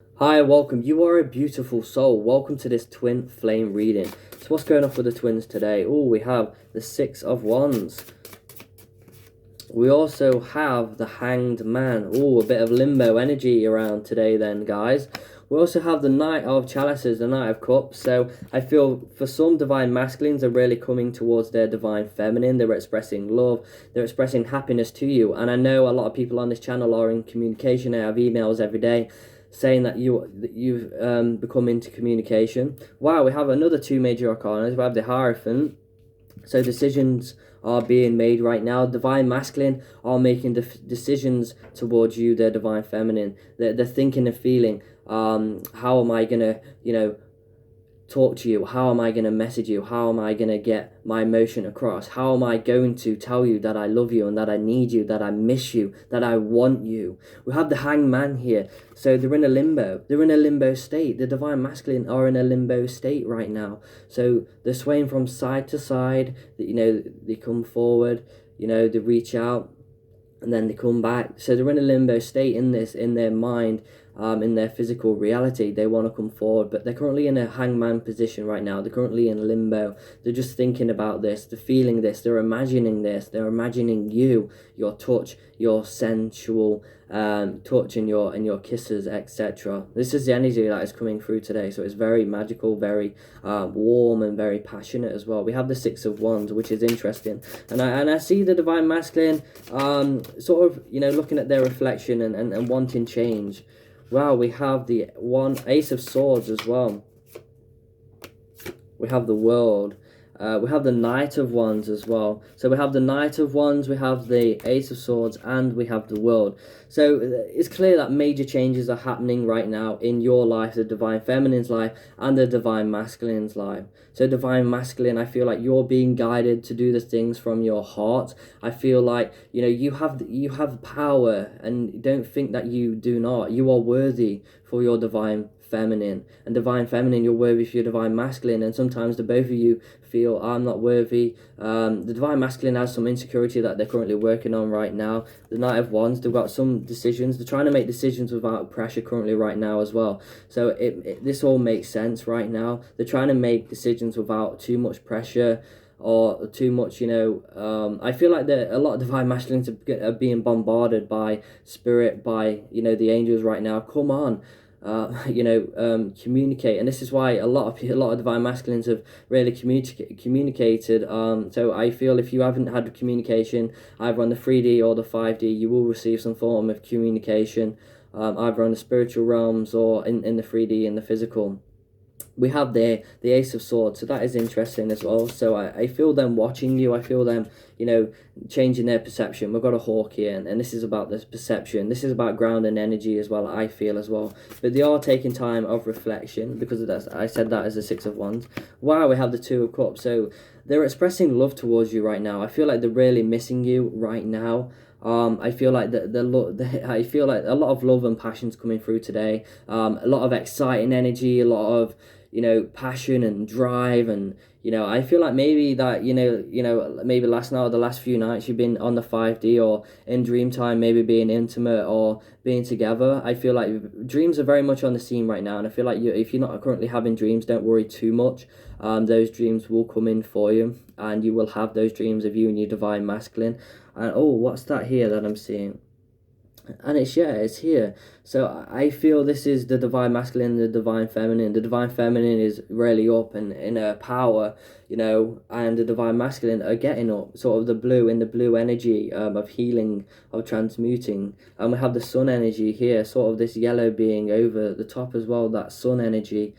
Hi, welcome. You are a beautiful soul. Welcome to this twin flame reading. So what's going on with the twins today? Oh, we have the Six of Wands. We also have the Hanged Man. Oh, a bit of limbo energy around today then, guys. We also have the Knight of Chalices, the Knight of Cups. So I feel for some divine masculines are really coming towards their divine feminine. They're expressing love. They're expressing happiness to you. And I know a lot of people on this channel are in communication. I have emails every day saying that you've become into communication. Wow, we have another two major arcana. We have the Hierophant. So decisions are being made right now. Divine masculine are making decisions towards you. They're divine feminine. They're thinking and feeling. How am I gonna, talk to you? How am I going to message you? How am I going to get my emotion across? How am I going to tell you that I love you and that I need you, that I miss you, that I want you? We have the Hanged Man here. So they're in a limbo. They're in a limbo state. The divine masculine are in a limbo state right now. So they're swaying from side to side. They come forward, they reach out, and then they come back. So they're in a limbo state in their mind, in their physical reality. They want to come forward, but they're currently in a hangman position right now. They're currently in limbo. They're just thinking about this. They're feeling this. They're imagining this. They're imagining you, your touch, your sensual touch, and your kisses, etc. This is the energy that is coming through today. So it's very magical, very warm, and very passionate as well. We have the Six of Wands, which is interesting, and I see the divine masculine sort of looking at their reflection and wanting change. Wow, we have the Ace of Swords as well. We have the World. We have the Knight of Wands as well. So we have the Knight of Wands, we have the Ace of Swords, and we have the World. So it's clear that major changes are happening right now in your life, the Divine Feminine's life, and the Divine Masculine's life. So Divine Masculine, I feel like you're being guided to do the things from your heart. I feel like, you have power, and don't think that you do not. You are worthy for your Divine Feminine, and Divine Feminine, you're worthy for your Divine Masculine, and sometimes the both of you feel I'm not worthy. The Divine Masculine has some insecurity that they're currently working on right now. The Knight of Wands, they've got some decisions. They're trying to make decisions without pressure currently right now as well. So this all makes sense right now. They're trying to make decisions without too much pressure or too much, I feel like a lot of divine masculines are being bombarded by spirit, by, the angels right now. Come on, communicate. And this is why a lot of divine masculines have really communicated. So I feel if you haven't had communication either on the 3D or the 5D, you will receive some form of communication, either on the spiritual realms or in the 3D, in the physical. We have the Ace of Swords, so that is interesting as well. So I feel them watching you. I feel them, changing their perception. We've got a hawk here, and this is about this perception. This is about ground and energy as well, I feel as well. But they are taking time of reflection, because of that. I said that as a Six of Wands. Wow, we have the Two of Cups. So they're expressing love towards you right now. I feel like they're really missing you right now. I feel like I feel like a lot of love and passion's coming through today. A lot of exciting energy, a lot of passion and drive, and I feel like maybe that maybe last night or the last few nights you've been on the 5D or in dream time, maybe being intimate or being together. I feel like dreams are very much on the scene right now, and I feel like if you're not currently having dreams, don't worry too much. Those dreams will come in for you, and you will have those dreams of you and your divine masculine. And oh, what's that here that I'm seeing? And it's here. So I feel this is the divine masculine and the divine feminine. The divine feminine is really up and in her power, and the divine masculine are getting up, sort of the blue energy of healing, of transmuting. And we have the sun energy here, sort of this yellow being over the top as well, that sun energy.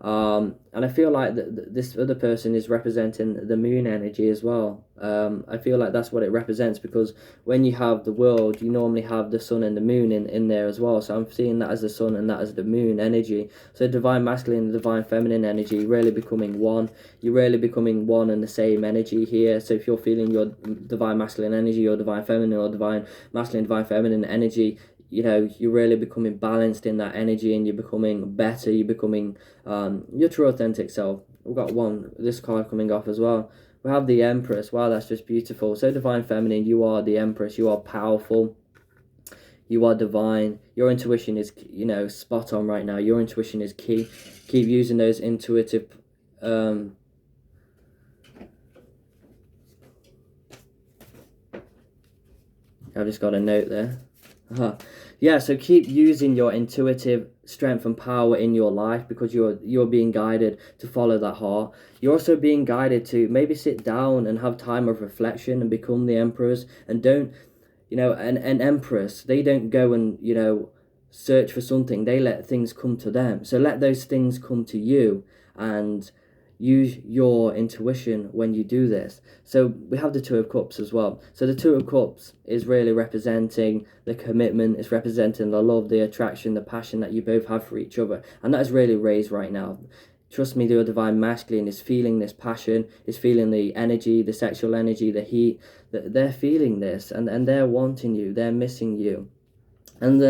And I feel like this other person is representing the moon energy as well. I feel like that's what it represents, because when you have the world, you normally have the sun and the moon in there as well. So I'm seeing that as the sun and that as the moon energy. So divine masculine and divine feminine energy really becoming one. You're really becoming one and the same energy here. So if you're feeling your divine masculine energy or divine feminine or divine masculine, divine feminine energy, you're really becoming balanced in that energy, and you're becoming better. You're becoming your true authentic self. We've got this card coming off as well. We have the Empress. Wow, that's just beautiful. So divine feminine, you are the Empress. You are powerful. You are divine. Your intuition is, spot on right now. Your intuition is key. Keep using those intuitive I've just got a note there. Yeah, so keep using your intuitive strength and power in your life, because you're being guided to follow that heart. You're also being guided to maybe sit down and have time of reflection and become the emperors. And don't, an empress, they don't go and, search for something. They let things come to them. So let those things come to you, and use your intuition when you do this. So we have the Two of Cups as well. So the Two of Cups is really representing the commitment. It's representing the love, the attraction, the passion that you both have for each other, and that is really raised right now. Trust me, your divine masculine is feeling this passion, is feeling the energy, the sexual energy, the heat. They're feeling this, and they're wanting you, they're missing you. And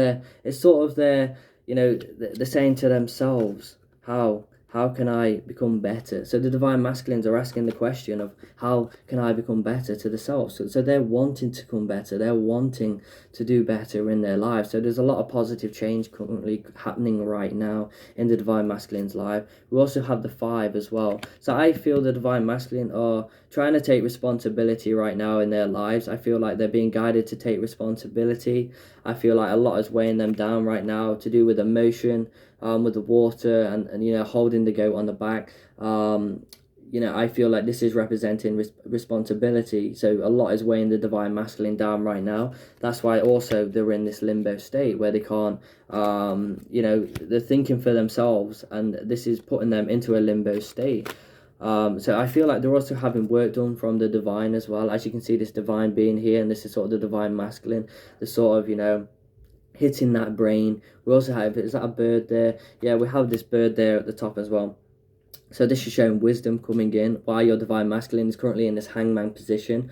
it's sort of they're saying to themselves, how can I become better? So the divine masculines are asking the question of how can I become better to the self. So they're wanting to become better. They're wanting to do better in their lives. So there's a lot of positive change currently happening right now in the divine masculine's life. We also have the 5 as well. So I feel the divine masculine are trying to take responsibility right now in their lives. I feel like they're being guided to take responsibility. I feel like a lot is weighing them down right now, to do with emotion, with the water, and holding the goat on the back. I feel like this is representing responsibility. So a lot is weighing the divine masculine down right now. That's why also they're in this limbo state where they can't, they're thinking for themselves, and this is putting them into a limbo state. So I feel like they're also having work done from the divine as well. As you can see, this divine being here, and this is sort of the divine masculine, the sort of, hitting that brain. We also have, is that a bird there? Yeah, we have this bird there at the top as well. So this is showing wisdom coming in, while your divine masculine is currently in this hangman position.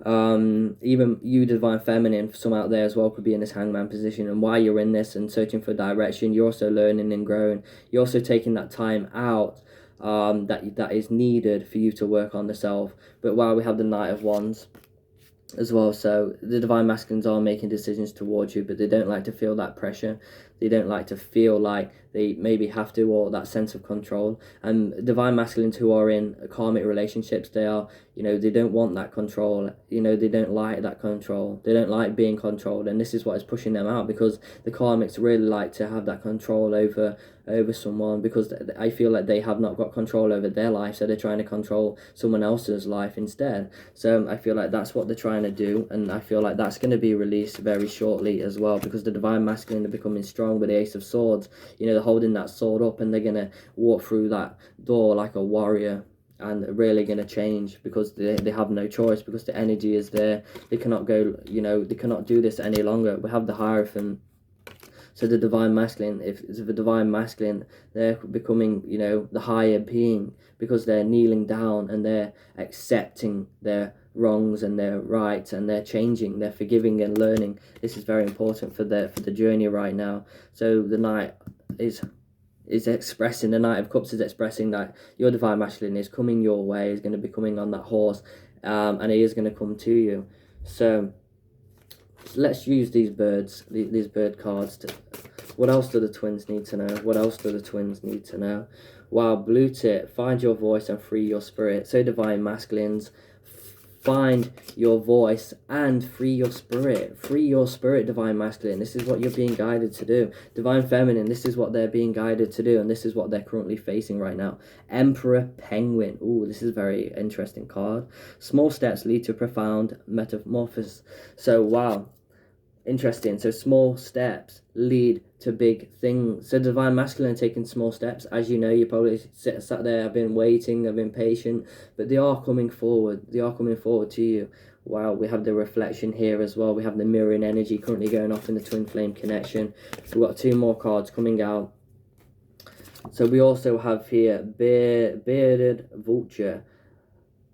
Even you, divine feminine, for some out there as well, could be in this hangman position. And while you're in this and searching for direction, you're also learning and growing. You're also taking that time out that is needed for you to work on the self. But while we have the Knight of Wands as well, so the divine masculines are making decisions towards you, but they don't like to feel that pressure. They don't like to feel like they maybe have to, or that sense of control. And divine masculines who are in karmic relationships, they are, they don't want that control. They don't like that control. They don't like being controlled, and this is what is pushing them out, because the karmics really like to have that control over someone, because I feel like they have not got control over their life, so they're trying to control someone else's life instead. So I feel like that's what they're trying to do, and I feel like that's going to be released very shortly as well, because the divine masculine are becoming strong with the Ace of Swords. They're holding that sword up, and they're going to walk through that door like a warrior, and really going to change, because they have no choice, because the energy is there. They cannot go, they cannot do this any longer. We have the Hierophant. So the divine masculine, if it's the divine masculine, they're becoming, the higher being, because they're kneeling down and they're accepting their wrongs and their rights, and they're changing, they're forgiving and learning. This is very important for the journey right now. So the Knight is expressing, the Knight of Cups is expressing that your divine masculine is coming your way, is going to be coming on that horse, and he is going to come to you. So let's use these bird cards. What else do the twins need to know? What else do the twins need to know? Wow, blue tip, find your voice and free your spirit. So divine masculines, find your voice and free your spirit. Free your spirit, divine masculine. This is what you're being guided to do. Divine feminine, this is what they're being guided to do, and this is what they're currently facing right now. Emperor Penguin. Ooh, this is a very interesting card. Small steps lead to profound metamorphosis. So wow, interesting. So small steps lead to big things. So divine masculine taking small steps. As you know, you probably sat there, I've been waiting, I've been patient, but they are coming forward. They are coming forward to you. Wow, we have the reflection here as well. We have the mirroring energy currently going off in the twin flame connection. We've got 2 more cards coming out. So we also have here bearded vulture.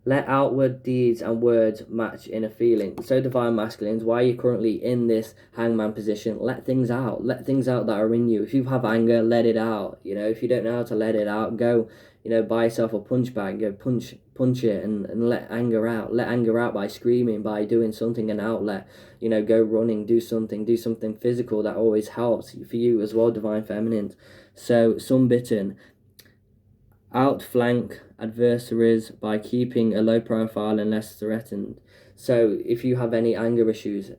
Let outward deeds and words match inner feeling. So divine masculines, why are you currently in this hangman position? Let things out. Let things out that are in you. If you have anger, let it out. If you don't know how to let it out, go, buy yourself a punch bag, go punch it and let anger out. Let anger out by screaming, by doing something, an outlet. Go running, do something physical. That always helps for you as well, divine feminines. So sunbitten, outflank adversaries by keeping a low profile unless threatened. So if you have any anger issues,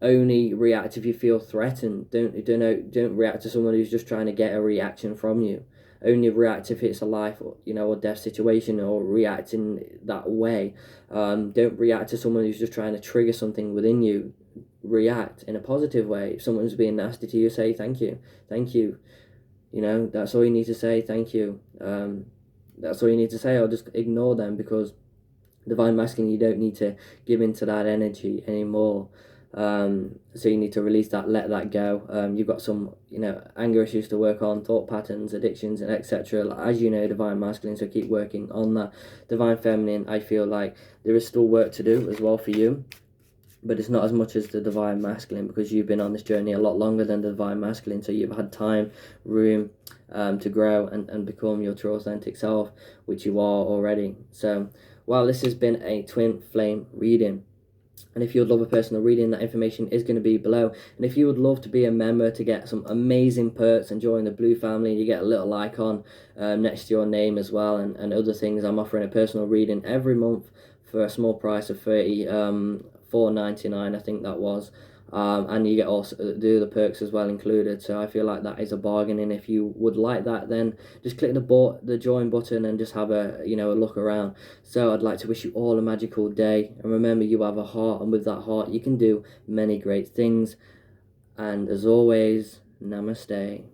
only react if you feel threatened. Don't react to someone who's just trying to get a reaction from you. Only react if it's a life or death situation, or react in that way. Don't react to someone who's just trying to trigger something within you. React in a positive way. If someone's being nasty to you, say thank you. That's all you need to say. Thank you. That's all you need to say, or just ignore them, because divine masculine, you don't need to give into that energy anymore. So you need to release that, let that go. You've got some, anger issues to work on, thought patterns, addictions, and etc. As divine masculine, so keep working on that. Divine feminine, I feel like there is still work to do as well for you, but it's not as much as the divine masculine, because you've been on this journey a lot longer than the divine masculine, so you've had time, room to grow and become your true authentic self, which you are already. So while this has been a twin flame reading, and if you would love a personal reading, that information is going to be below. And if you would love to be a member to get some amazing perks and join the Blue family, you get a little icon next to your name as well, and other things. I'm offering a personal reading every month for a small price of $34.99, I think that was. And you get also the perks as well included. So I feel like that is a bargain. And if you would like that, then just click the join button and just have a look around. So I'd like to wish you all a magical day, and remember, you have a heart, and with that heart you can do many great things. And as always, namaste.